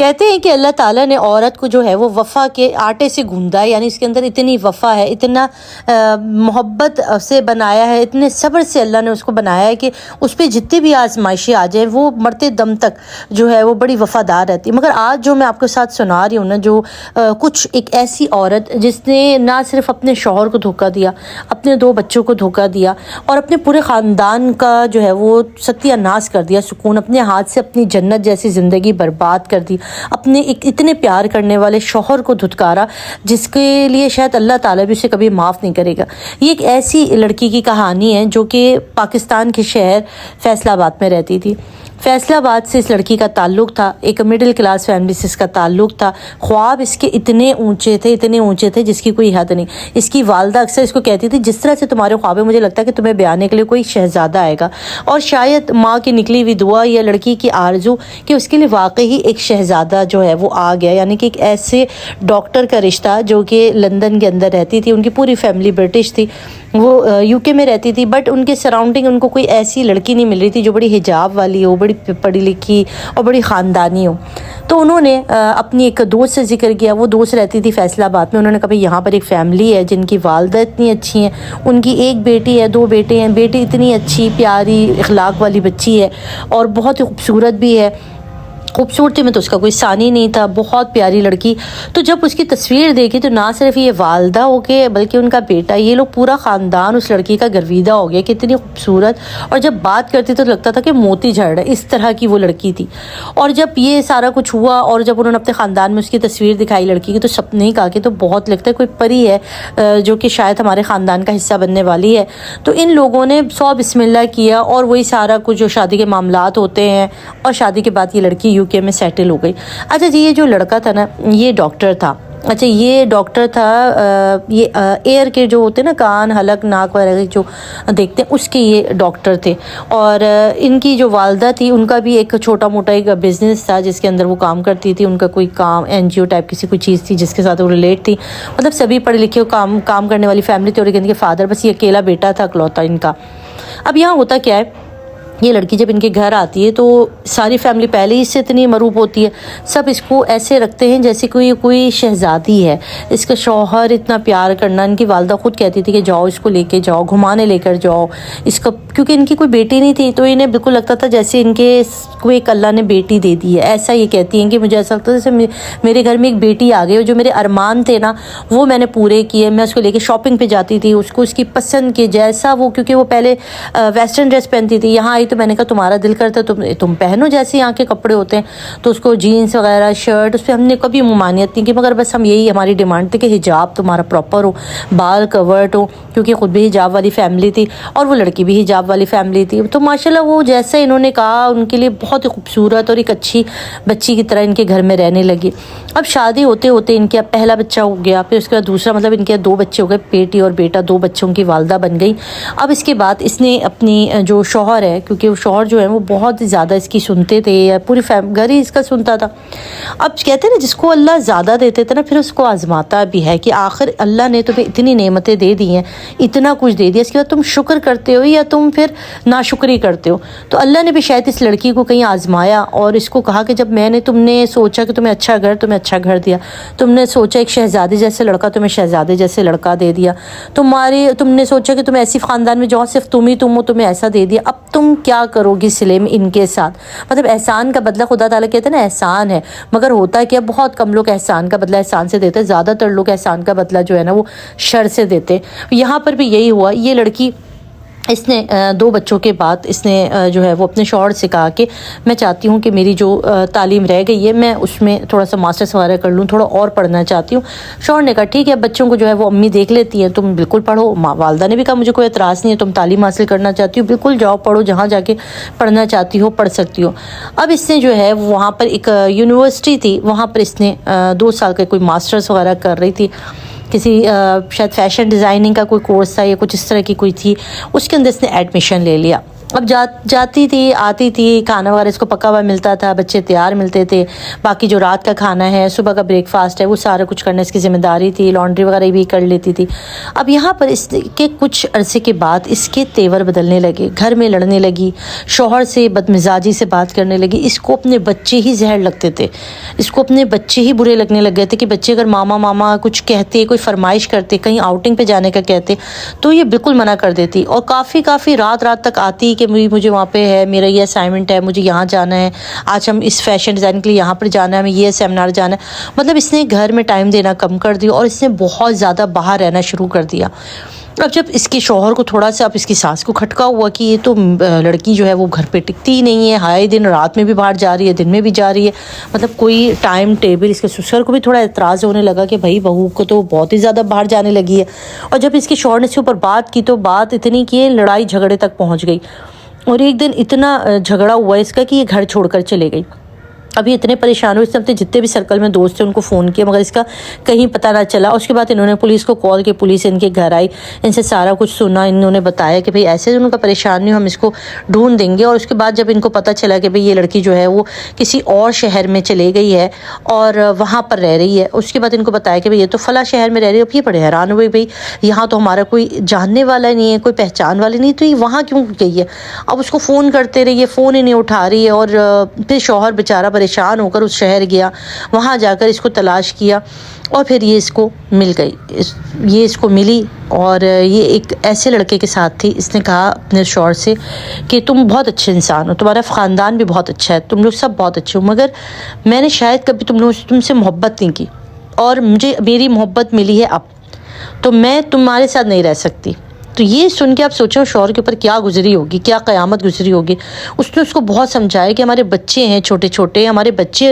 کہتے ہیں کہ اللہ تعالیٰ نے عورت کو جو ہے وہ وفا کے آٹے سے گوندھا ہے، یعنی اس کے اندر اتنی وفا ہے، اتنا محبت سے بنایا ہے، اتنے صبر سے اللہ نے اس کو بنایا ہے کہ اس پہ جتنے بھی آزمائشیں آ جائیں وہ مرتے دم تک جو ہے وہ بڑی وفادار رہتی ہے۔ مگر آج جو میں آپ کے ساتھ سنا رہی ہوں نا، جو کچھ ایک ایسی عورت جس نے نہ صرف اپنے شوہر کو دھوکہ دیا، اپنے 2 بچوں کو دھوکہ دیا اور اپنے پورے خاندان کا جو ہے وہ ستیہ ناش کر دیا، سکون اپنے ہاتھ سے اپنی جنت جیسی زندگی برباد کر دی، اپنے ایک اتنے پیار کرنے والے شوہر کو دھتکارا جس کے لیے شاید اللہ تعالیٰ بھی اسے کبھی معاف نہیں کرے گا۔ یہ ایک ایسی لڑکی کی کہانی ہے جو کہ پاکستان کے شہر فیصل آباد میں رہتی تھی۔ فیصل آباد سے اس لڑکی کا تعلق تھا، ایک مڈل کلاس فیملی سے اس کا تعلق تھا۔ خواب اس کے اتنے اونچے تھے جس کی کوئی حد نہیں۔ اس کی والدہ اکثر اس کو کہتی تھی جس طرح سے تمہارے خواب ہے مجھے لگتا ہے کہ تمہیں بیانے کے لیے کوئی شہزادہ آئے گا، اور شاید ماں کی نکلی ہوئی دعا یا لڑکی کی آرزو کہ اس کے لیے واقعی ایک شہزادہ جو ہے وہ آ گیا، یعنی کہ ایک ایسے ڈاکٹر کا رشتہ جو کہ لندن کے اندر رہتی تھی، ان کی پوری فیملی برٹش تھی، وہ یو کے میں رہتی تھی، بٹ ان کے سراؤنڈنگ ان کو کوئی ایسی لڑکی نہیں مل رہی تھی جو بڑی حجاب والی ہو، بڑی پڑھی لکھی اور بڑی خاندانی ہو۔ تو انہوں نے اپنی ایک دوست سے ذکر کیا، وہ دوست رہتی تھی فیصل آباد میں۔ انہوں نے کہا بھائی یہاں پر ایک فیملی ہے جن کی والدہ اتنی اچھی ہیں، ان کی ایک بیٹی ہے، 2 بیٹے ہیں، بیٹی اتنی اچھی پیاری اخلاق والی بچی ہے اور بہت ہی خوبصورت بھی ہے، خوبصورتی میں تو اس کا کوئی ثانی نہیں تھا، بہت پیاری لڑکی۔ تو جب اس کی تصویر دیکھی تو نہ صرف یہ والدہ ہو کے بلکہ ان کا بیٹا، یہ لوگ پورا خاندان اس لڑکی کا گرویدہ ہو گیا کہ اتنی خوبصورت، اور جب بات کرتی تو لگتا تھا کہ موتی جھڑ رہا ہے، اس طرح کی وہ لڑکی تھی۔ اور جب یہ سارا کچھ ہوا اور جب انہوں نے اپنے خاندان میں اس کی تصویر دکھائی لڑکی کی، تو سب نے کہا کہ تو بہت لگتا ہے کوئی پری ہے جو کہ شاید ہمارے خاندان کا حصہ بننے والی ہے۔ تو ان لوگوں نے 100 بسم اللہ کیا اور وہی سارا کچھ جو شادی کے معاملات ہوتے ہیں، اور شادی کے بعد یہ لڑکی یو کے میں سیٹل ہو گئی۔ اچھا جی، یہ جو لڑکا تھا نا یہ ڈاکٹر تھا۔ یہ ایئر کے جو ہوتے نا، کان حلق ناک وغیرہ جو دیکھتے ہیں، اس کے یہ ڈاکٹر تھے۔ اور ان کی جو والدہ تھی ان کا بھی ایک چھوٹا موٹا ایک بزنس تھا جس کے اندر وہ کام کرتی تھی، ان کا کوئی کام NGO ٹائپ کسی کوئی چیز تھی جس کے ساتھ وہ ریلیٹ تھی، مطلب سبھی پڑھے لکھے کام کرنے والی فیملی تھی، اور ان کے فادر بس یہ اکیلا بیٹا تھا اکلوتا ان کا۔ اب یہاں ہوتا کیا ہے، یہ لڑکی جب ان کے گھر آتی ہے تو ساری فیملی پہلے ہی اس سے اتنی مروب ہوتی ہے، سب اس کو ایسے رکھتے ہیں جیسے کوئی شہزادی ہے، اس کا شوہر اتنا پیار کرنا۔ ان کی والدہ خود کہتی تھی کہ جاؤ اس کو لے کے جاؤ، گھمانے لے کر جاؤ اس کا، کیونکہ ان کی کوئی بیٹی نہیں تھی تو انہیں بالکل لگتا تھا جیسے ان کے کوئی ایک اللہ نے بیٹی دے دی ہے۔ ایسا یہ کہتی ہیں کہ مجھے ایسا لگتا ہے جیسے میرے گھر میں ایک بیٹی آ گئی، اور جو میرے ارمان تھے نا وہ میں نے پورے کیے۔ میں اس کو لے کے شاپنگ پہ جاتی تھی، اس کو اس کی پسند کے جیسا وہ، کیونکہ وہ پہلے ویسٹرن ڈریس پہنتی تھی، یہاں آئی تو میں نے کہا تمہارا دل کرتا ہے تم پہنو جیسے یہاں کے کپڑے ہوتے ہیں، تو اس کو جینس وغیرہ شرٹ، اس پہ ہم نے کبھی ممانعت نہیں کی، مگر بس ہم یہی ہماری ڈیمانڈ تھی کہ حجاب تمہارا پراپر ہو، بال کورڈ ہو، کیونکہ خود بھی حجاب والی فیملی تھی اور وہ لڑکی بھی حجاب والی فیملی تھی۔ تو ماشاءاللہ وہ جیسا انہوں نے کہا ان کے لیے بہت ہی خوبصورت اور ایک اچھی بچی کی طرح ان کے گھر میں رہنے لگی۔ اب شادی ہوتے ہوتے ان کا پہلا بچہ ہو گیا، پھر اس کے بعد دوسرا، مطلب ان کے 2 بچے ہو گئے، بیٹی اور بیٹا، 2 بچوں کی والدہ بن گئی۔ اب اس کے بعد اس نے اپنی جو شوہر ہے، کیونکہ وہ شوہر جو ہے وہ بہت زیادہ اس کی سنتے تھے، یا پوری گھر ہی اس کا سنتا تھا۔ اب کہتے ہیں نا جس کو اللہ زیادہ دیتے تھے نا پھر اس کو آزماتا بھی ہے، کہ آخر اللہ نے تمہیں اتنی نعمتیں دے دی ہیں، اتنا کچھ دے دیا، اس کے بعد تم شکر کرتے ہو یا تم پھر ناشکری کرتے ہو۔ تو اللہ نے بھی شاید اس لڑکی کو کہیں آزمایا اور اس کو کہا کہ جب تم نے سوچا کہ تمہیں اچھا گھر دیا، تم نے سوچا ایک شہزادی جیسے لڑکا، تمہیں شہزادے جیسے لڑکا دے دیا، تم نے سوچا کہ تم ایسی خاندان میں جاؤ صرف تم ہو، تمہیں ایسا دے دیا، اب تم کیا کرو گی سلے میں ان کے ساتھ؟ مطلب احسان کا بدلہ خدا تعالیٰ کہتے ہیں نا احسان ہے، مگر ہوتا ہے کہ بہت کم لوگ احسان کا بدلہ احسان سے دیتے ہیں، زیادہ تر لوگ احسان کا بدلہ جو ہے نا وہ شر سے دیتے ہیں۔ یہاں پر بھی یہی ہوا۔ یہ لڑکی اس نے 2 بچوں کے بعد اس نے جو ہے وہ اپنے شوہر سے کہا کہ میں چاہتی ہوں کہ میری جو تعلیم رہ گئی ہے میں اس میں تھوڑا سا ماسٹرز وغیرہ کر لوں، تھوڑا اور پڑھنا چاہتی ہوں۔ شوہر نے کہا ٹھیک ہے، بچوں کو جو ہے وہ امی دیکھ لیتی ہیں، تم بالکل پڑھو۔ والدہ نے بھی کہا مجھے کوئی اعتراض نہیں ہے، تم تعلیم حاصل کرنا چاہتی ہو بالکل جاؤ پڑھو، جہاں جا کے پڑھنا چاہتی ہو پڑھ سکتی ہو۔ اب اس نے جو ہے وہاں پر ایک یونیورسٹی تھی، وہاں پر اس نے 2 سال کا کوئی ماسٹرز وغیرہ کر رہی تھی، کسی شاید فیشن ڈیزائننگ کا کوئی کورس تھا یا کچھ اس طرح کی کوئی تھی، اس کے اندر اس نے ایڈمیشن لے لیا۔ اب جاتی تھی آتی تھی، کھانا وغیرہ اس کو پکا ہوا ملتا تھا، بچے تیار ملتے تھے، باقی جو رات کا کھانا ہے، صبح کا بریک فاسٹ ہے، وہ سارا کچھ کرنا اس کی ذمہ داری تھی، لانڈری وغیرہ بھی کر لیتی تھی۔ اب یہاں پر اس کے کچھ عرصے کے بعد اس کے تیور بدلنے لگے، گھر میں لڑنے لگی، شوہر سے بدمزاجی سے بات کرنے لگی، اس کو اپنے بچے ہی زہر لگتے تھے، اس کو اپنے بچے ہی برے لگنے لگ گئے تھے کہ بچے اگر ماما ماما کچھ کہتے، کوئی فرمائش کرتے، کہیں آؤٹنگ پہ جانے کا کہتے تو یہ بالکل منع کر دیتی، اور کافی رات تک آتی کہ مجھے وہاں پہ ہے، میرا یہ اسائنمنٹ ہے، مجھے یہاں جانا ہے، آج ہم اس فیشن ڈیزائن کے لیے یہاں پر جانا ہے، ہمیں یہ سیمینار جانا ہے۔ مطلب اس نے گھر میں ٹائم دینا کم کر دیا اور اس نے بہت زیادہ باہر رہنا شروع کر دیا۔ اب جب اس کے شوہر کو تھوڑا سا اب اس کی ساس کو کھٹکا ہوا کہ یہ تو لڑکی جو ہے وہ گھر پہ ٹکتی ہی نہیں ہے، ہائے دن رات میں بھی باہر جا رہی ہے، دن میں بھی جا رہی ہے، مطلب کوئی ٹائم ٹیبل، اس کے سسر کو بھی تھوڑا اعتراض ہونے لگا کہ بھائی بہو کو تو بہت ہی زیادہ باہر جانے لگی ہے۔ اور جب اس کے شوہر نے اس کے اوپر بات کی تو بات اتنی کہ لڑائی جھگڑے تک پہنچ گئی، اور ایک دن اتنا جھگڑا ہوا اس کا کہ یہ گھر چھوڑ کر چلے گئی۔ ابھی اتنے پریشان ہوئے، اس نے اپنے جتنے بھی سرکل میں دوست تھے ان کو فون کیا، مگر اس کا کہیں پتہ نہ چلا۔ اس کے بعد انہوں نے پولیس کو کال کی، پولیس ان کے گھر آئی، ان سے سارا کچھ سنا، انہوں نے بتایا کہ بھئی ایسے ان کا پریشان نہیں، ہم اس کو ڈھونڈ دیں گے۔ اور اس کے بعد جب ان کو پتہ چلا کہ بھئی یہ لڑکی جو ہے وہ کسی اور شہر میں چلے گئی ہے اور وہاں پر رہ رہی ہے، اس کے بعد ان کو بتایا کہ بھئی یہ تو فلاں شہر میں رہ رہی ہے۔ اب یہ بڑے حیران ہوئے، بھئی یہاں تو ہمارا کوئی جاننے والا نہیں ہے، کوئی پہچان والی نہیں، تو یہ وہاں کیوں گئی ہے؟ اب اس کو فون کرتے رہے، یہ فون ہی نہیں اٹھا رہی ہے، اور پھر شوہر بیچارہ پریشان ہو کر اس شہر گیا، وہاں جا کر اس کو تلاش کیا، اور پھر یہ اس کو مل گئی، یہ اس کو ملی، اور یہ ایک ایسے لڑکے کے ساتھ تھی۔ اس نے کہا اپنے شوہر سے کہ تم بہت اچھے انسان ہو، تمہارا خاندان بھی بہت اچھا ہے، تم لوگ سب بہت اچھے ہو، مگر میں نے شاید کبھی تم سے محبت نہیں کی، اور مجھے میری محبت ملی ہے اب، تو میں تمہارے ساتھ نہیں رہ سکتی۔ تو یہ سن کے آپ سوچیں شوہر کے اوپر کیا گزری ہوگی، کیا قیامت گزری ہوگی۔ اس نے اس کو بہت سمجھایا کہ ہمارے بچے ہیں چھوٹے چھوٹے، ہمارے بچے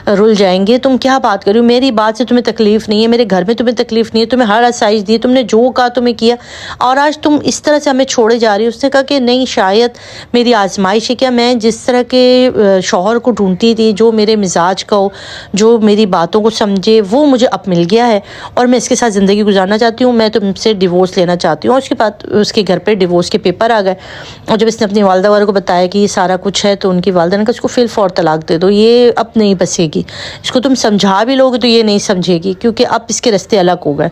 رل جائیں گے، تم کیا بات کر رہی ہو، میری بات سے تمہیں تکلیف نہیں ہے، میرے گھر میں تمہیں تکلیف نہیں ہے، تمہیں ہر آسائش دی، تم نے جو کہا تمہیں کیا، اور آج تم اس طرح سے ہمیں چھوڑے جا رہی ہو۔ اس نے کہا کہ نہیں، شاید میری آزمائش ہے، کیا میں جس طرح کے شوہر کو ڈھونڈتی تھی، جو میرے مزاج کا ہو، جو میری باتوں کو سمجھے، وہ مجھے اب مل گیا ہے، اور میں اس کے ساتھ زندگی گزارنا چاہتی ہوں، میں تم سے ڈیورس لینا چاہتی ہوں۔ اور اس کے بعد اس کے گھر پہ ڈیورس کے پیپر آ گئے، اور جب اس نے اپنی والدہ وغیرہ کو بتایا کہ یہ سارا کچھ ہے، تو ان کی والدہ نے کہا اس کو فی الفور طلاق دے دو، یہ اب نہیں بسے گی، اس کو تم سمجھا بھی لوگے تو یہ نہیں سمجھے گی، کیونکہ اب اس کے راستے الگ ہو گئے۔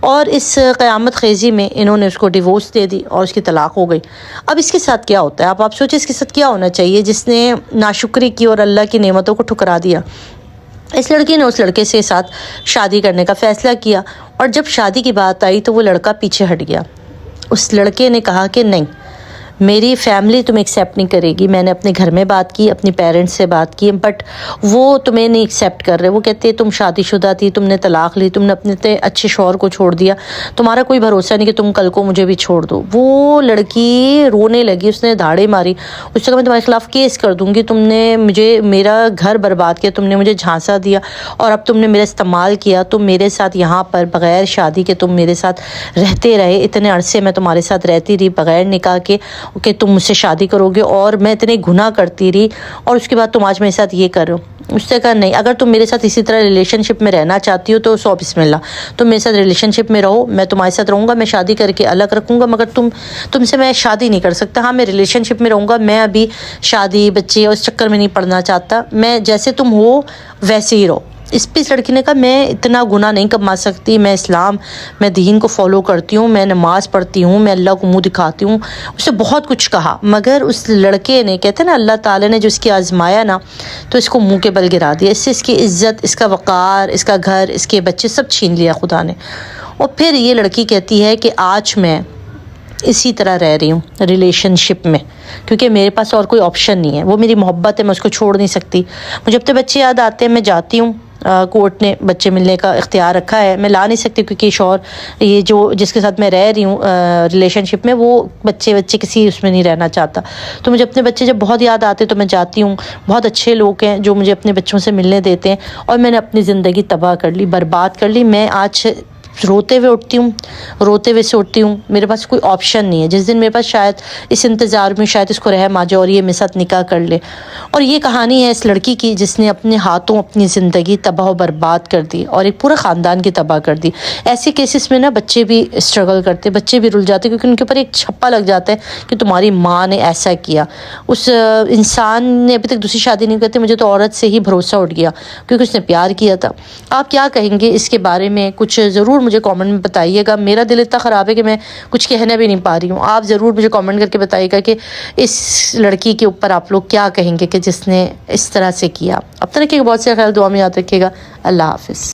اور اس قیامت خیزی میں انہوں نے اس کو ڈیورس دے دی اور اس کی طلاق ہو گئی۔ اب اس کے ساتھ کیا ہوتا ہے، آپ سوچیں اس کے ساتھ کیا ہونا چاہیے جس نے ناشکری کی اور اللہ کی نعمتوں کو ٹھکرا دیا۔ اس لڑکی نے اس لڑکے سے ساتھ شادی کرنے کا فیصلہ کیا، اور جب شادی کی بات آئی تو وہ لڑکا پیچھے ہٹ گیا۔ اس لڑکے نے کہا کہ نہیں، میری فیملی تمہیں ایکسیپٹ نہیں کرے گی، میں نے اپنے گھر میں بات کی، اپنی پیرنٹس سے بات کی، بٹ وہ تمہیں نہیں ایکسیپٹ کر رہے، وہ کہتے تم شادی شدہ تھی، تم نے طلاق لی، تم نے اپنے اچھے شوہر کو چھوڑ دیا، تمہارا کوئی بھروسہ نہیں کہ تم کل کو مجھے بھی چھوڑ دو۔ وہ لڑکی رونے لگی، اس نے دھاڑے ماری، اس نے کہا میں تمہارے خلاف کیس کر دوں گی، تم نے مجھے میرا گھر برباد کیا، تم نے مجھے جھانسا دیا، اور اب تم نے میرا استعمال کیا، تم میرے ساتھ یہاں پر بغیر شادی کے تم میرے ساتھ رہتے رہے، اتنے عرصے میں تمہارے ساتھ رہتی رہی بغیر نکاح کے کہ تم مجھ سے شادی کرو گے، اور میں اتنے گناہ کرتی رہی، اور اس کے بعد تم آج میرے ساتھ یہ کر رہے ہو۔ اس نے کہا نہیں، اگر تم میرے ساتھ اسی طرح ریلیشن شپ میں رہنا چاہتی ہو تو سو بسم اللہ، تم میرے ساتھ ریلیشن شپ میں رہو، میں تمہارے ساتھ رہوں گا، میں شادی کر کے الگ رکھوں گا، مگر تم سے میں شادی نہیں کر سکتا۔ ہاں، میں ریلیشن شپ میں رہوں گا، میں ابھی شادی بچے اور اس چکر میں نہیں پڑنا چاہتا، میں جیسے تم ہو ویسے ہی رہو۔ اس پہ اس لڑکی نے کہا میں اتنا گناہ نہیں کما سکتی، میں اسلام، میں دین کو فالو کرتی ہوں، میں نماز پڑھتی ہوں، میں اللہ کو منہ دکھاتی ہوں۔ اس نے بہت کچھ کہا، مگر اس لڑکے نے، کہتے ہیں نا اللہ تعالیٰ نے جو اس کی آزمایا نا، تو اس کو منہ کے بل گرا دیا، اس سے اس کی عزت، اس کا وقار، اس کا گھر، اس کے بچے سب چھین لیا خدا نے۔ اور پھر یہ لڑکی کہتی ہے کہ آج میں اسی طرح رہ رہی ہوں ریلیشن شپ میں، کیونکہ میرے پاس اور کوئی آپشن نہیں ہے، وہ میری محبت ہے، میں اس کو چھوڑ نہیں سکتی، مجھے اپنے بچے یاد آتے ہیں، میں جاتی ہوں، کورٹ نے بچے ملنے کا اختیار رکھا ہے، میں لا نہیں سکتی کیونکہ شوہر یہ جو جس کے ساتھ میں رہ رہی ہوں ریلیشن شپ میں، وہ بچے کسی اس میں نہیں رہنا چاہتا، تو مجھے اپنے بچے جب بہت یاد آتے تو میں جاتی ہوں، بہت اچھے لوگ ہیں جو مجھے اپنے بچوں سے ملنے دیتے ہیں، اور میں نے اپنی زندگی تباہ کر لی، برباد کر لی، میں آج روتے ہوئے اٹھتی ہوں، روتے ہوئے سے اٹھتی ہوں، میرے پاس کوئی آپشن نہیں ہے. جس دن میرے پاس شاید اس انتظار میں شاید اس کو رحم آ جائے اور یہ میرے ساتھ نکاح کر لے. اور یہ کہانی ہے اس لڑکی کی جس نے اپنے ہاتھوں اپنی زندگی تباہ و برباد کر دی اور ایک پورے خاندان کی تباہ کر دی. ایسے کیسز میں نا بچے بھی اسٹرگل کرتے، بچے بھی رل جاتے کیونکہ ان کے اوپر ایک چھپا لگ جاتا ہے کہ تمہاری ماں نے ایسا کیا. اس انسان نے ابھی تک دوسری شادی نہیں کرتے، مجھے تو عورت سے ہی بھروسہ اٹھ گیا کیونکہ اس نے پیار کیا تھا. آپ کیا کہیں گے اس کے بارے میں؟ کچھ ضرور مجھے کامنٹ میں بتائیے گا. میرا دل اتنا خراب ہے کہ میں کچھ کہنا بھی نہیں پا رہی ہوں. آپ ضرور مجھے کامنٹ کر کے بتائیے گا کہ اس لڑکی کے اوپر آپ لوگ کیا کہیں گے کہ جس نے اس طرح سے کیا. اب طرح کے بہت سے خیال، دعا میں یاد رکھیے گا. اللہ حافظ.